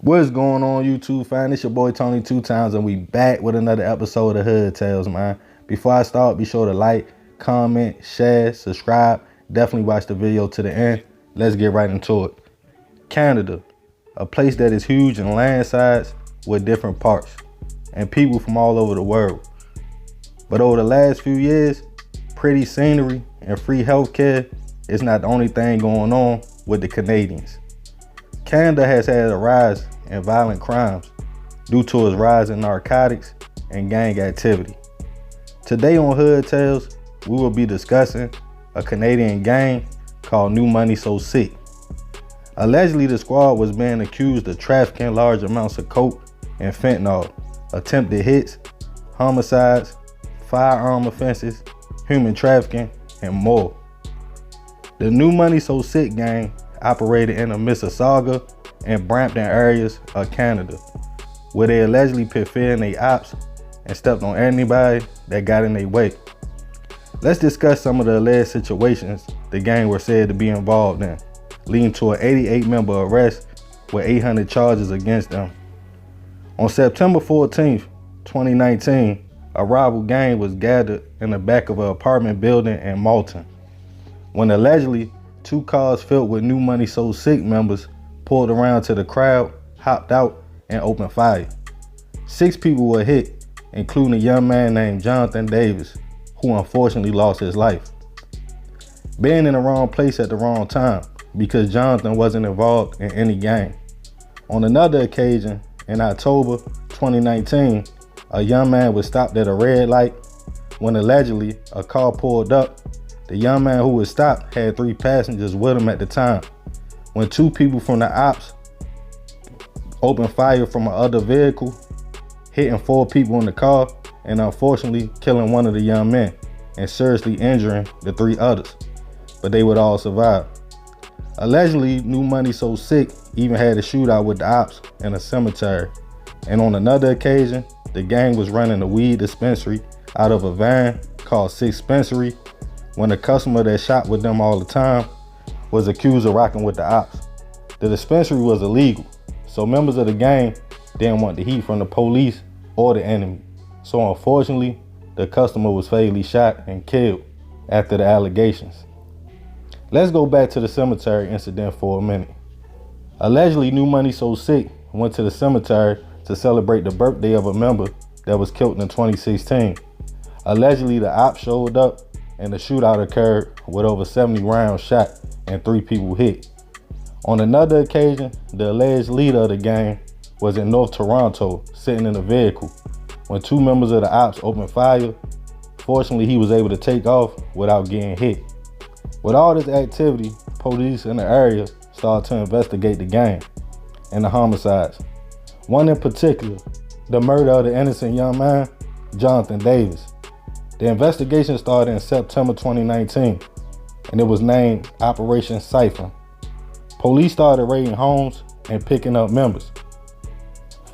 What's going on, YouTube fam? It's your boy Tony 2Times, and we back with another episode of Hood Tales, man. Before I start, be sure to like, comment, share, subscribe. Definitely watch the video to the end. Let's get right into it. Canada, a place that is huge in land size with different parts and people from all over the world. But over the last few years, pretty scenery and free healthcare is not the only thing going on with the Canadians. Canada has had a rise in violent crimes due to its rise in narcotics and gang activity. Today on Hood Tales, we will be discussing a Canadian gang called New Money So Sick. Allegedly, the squad was being accused of trafficking large amounts of coke and fentanyl, attempted hits, homicides, firearm offenses, human trafficking, and more. The New Money So Sick gang operated in the Mississauga and Brampton areas of Canada, where they allegedly put fear in their ops and stepped on anybody that got in their way. Let's discuss some of the alleged situations the gang were said to be involved in, leading to an 88-member arrest with 800 charges against them. On September 14th, 2019, a rival gang was gathered in the back of an apartment building in Malton, when allegedly 2 cars filled with New Money So Sick members pulled around to the crowd, hopped out, and opened fire. 6 people were hit, including a young man named Jonathan Davis, who unfortunately lost his life. Being in the wrong place at the wrong time, because Jonathan wasn't involved in any gang. On another occasion, in October 2019, a young man was stopped at a red light when allegedly a car pulled up. The young man who was stopped had 3 passengers with him at the time, when 2 people from the ops opened fire from another vehicle, hitting 4 people in the car and unfortunately killing one of the young men and seriously injuring the 3 others, but they would all survive. Allegedly, New Money So Sick even had a shootout with the ops in a cemetery, and on another occasion, the gang was running a weed dispensary out of a van called Six Dispensary, when a customer that shot with them all the time was accused of rocking with the ops. The dispensary was illegal, so members of the gang didn't want the heat from the police or the enemy. So unfortunately, the customer was fatally shot and killed after the allegations. Let's go back to the cemetery incident for a minute. Allegedly, New Money So Sick went to the cemetery to celebrate the birthday of a member that was killed in 2016. Allegedly, the ops showed up and the shootout occurred with over 70 rounds shot and 3 people hit. On another occasion, the alleged leader of the gang was in North Toronto sitting in a vehicle when 2 members of the ops opened fire. Fortunately, he was able to take off without getting hit. With all this activity, police in the area started to investigate the gang and the homicides. One in particular, the murder of the innocent young man, Jonathan Davis. The investigation started in September 2019, and it was named Operation Cipher. Police started raiding homes and picking up members.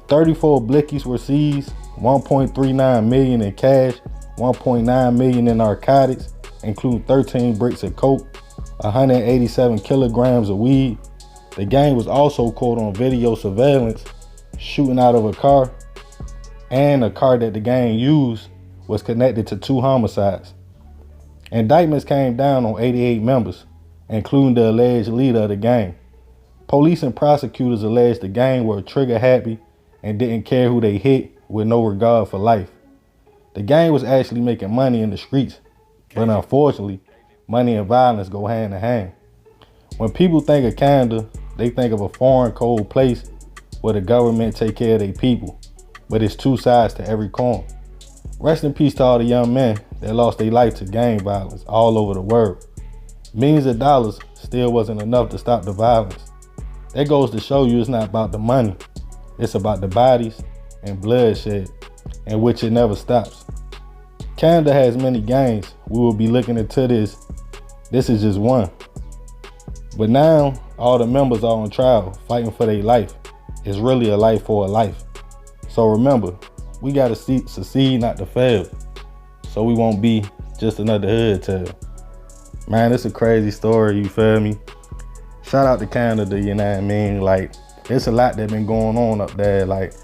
34 blickies were seized, 1.39 million in cash, 1.9 million in narcotics, including 13 bricks of coke, 187 kilograms of weed. The gang was also caught on video surveillance shooting out of a car, and a car that the gang used was connected to 2 homicides. Indictments came down on 88 members, including the alleged leader of the gang. Police and prosecutors alleged the gang were trigger happy and didn't care who they hit, with no regard for life. The gang was actually making money in the streets, but unfortunately, money and violence go hand in hand. When people think of Canada, they think of a foreign, cold place where the government take care of their people, but it's 2 sides to every coin. Rest in peace to all the young men that lost their life to gang violence all over the world. Millions of dollars still wasn't enough to stop the violence. That goes to show you it's not about the money. It's about the bodies and bloodshed, in which it never stops. Canada has many gangs. We will be looking into this. This is just one. But now, all the members are on trial, fighting for their life. It's really a life for a life. So remember, we gotta succeed, not to fail, so we won't be just another hood tale. Man, it's a crazy story, you feel me? Shout out to Canada, you know what I mean? Like, it's a lot that been going on up there. Like,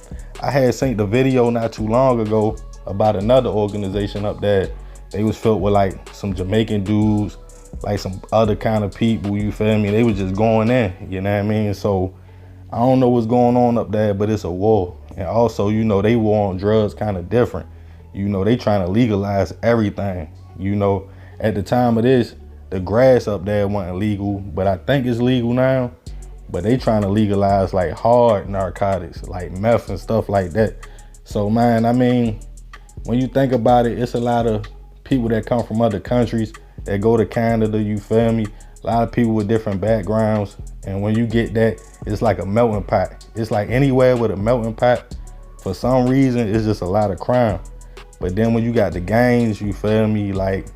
I had seen the video not too long ago about another organization up there. They was filled with like some Jamaican dudes, like some other kind of people, you feel me? They was just going in, you know what I mean? So I don't know what's going on up there, but it's a war. And also, you know, they war on drugs kind of different. You know, they trying to legalize everything. You know, at the time of this, the grass up there wasn't legal, but I think it's legal now. But they trying to legalize like hard narcotics, like meth and stuff like that. So man, I mean, when you think about it, it's a lot of people that come from other countries that go to Canada, you feel me? A lot of people with different backgrounds. And when you get that, it's like a melting pot. It's like anywhere with a melting pot, for some reason, it's just a lot of crime. But then when you got the gangs, you feel me? Like,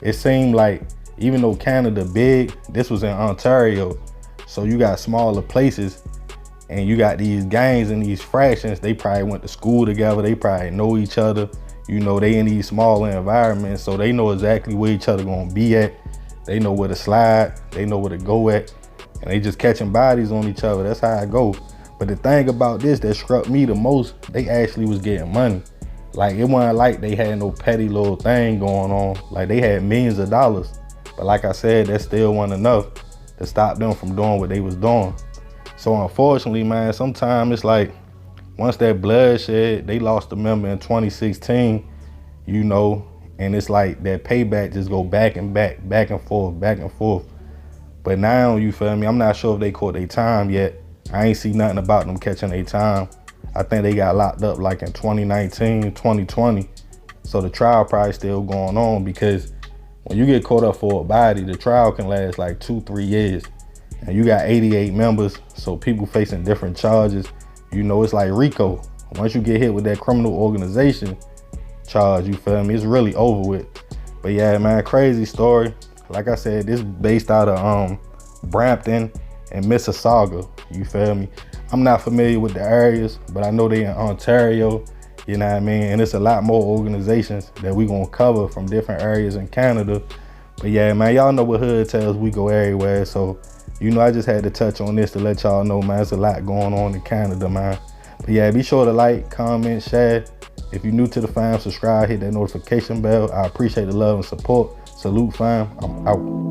it seemed like, even though Canada big, this was in Ontario. So you got smaller places and you got these gangs and these fractions. They probably went to school together. They probably know each other. You know, they in these smaller environments, so they know exactly where each other gonna be at. They know where to slide. They know where to go at. And they just catching bodies on each other. That's how I go. But the thing about this that struck me the most, they actually was getting money. Like, it wasn't like they had no petty little thing going on. Like, they had millions of dollars. But like I said, that still wasn't enough to stop them from doing what they was doing. So unfortunately, man, sometimes it's like, once that bloodshed, they lost a member in 2016, you know, and it's like that payback just go back and back, back and forth, back and forth. But now, you feel me, I'm not sure if they caught their time yet. I ain't see nothing about them catching their time. I think they got locked up like in 2019, 2020. So the trial probably still going on, because when you get caught up for a body, the trial can last like 2-3 years. And you got 88 members, so people facing different charges. You know, it's like RICO. Once you get hit with that criminal organization charge, you feel me, it's really over with. But yeah, man, crazy story. Like I said, this based out of Brampton and Mississauga, you feel me? I'm not familiar with the areas, but I know they in Ontario, you know what I mean? And it's a lot more organizations that we gonna cover from different areas in Canada. But yeah, man, y'all know what Hood Tales, we go everywhere. So, you know, I just had to touch on this to let y'all know, man, there's a lot going on in Canada, man. But yeah, be sure to like, comment, share. If you're new to the fam, subscribe, hit that notification bell. I appreciate the love and support. Salute, fam. I'm out.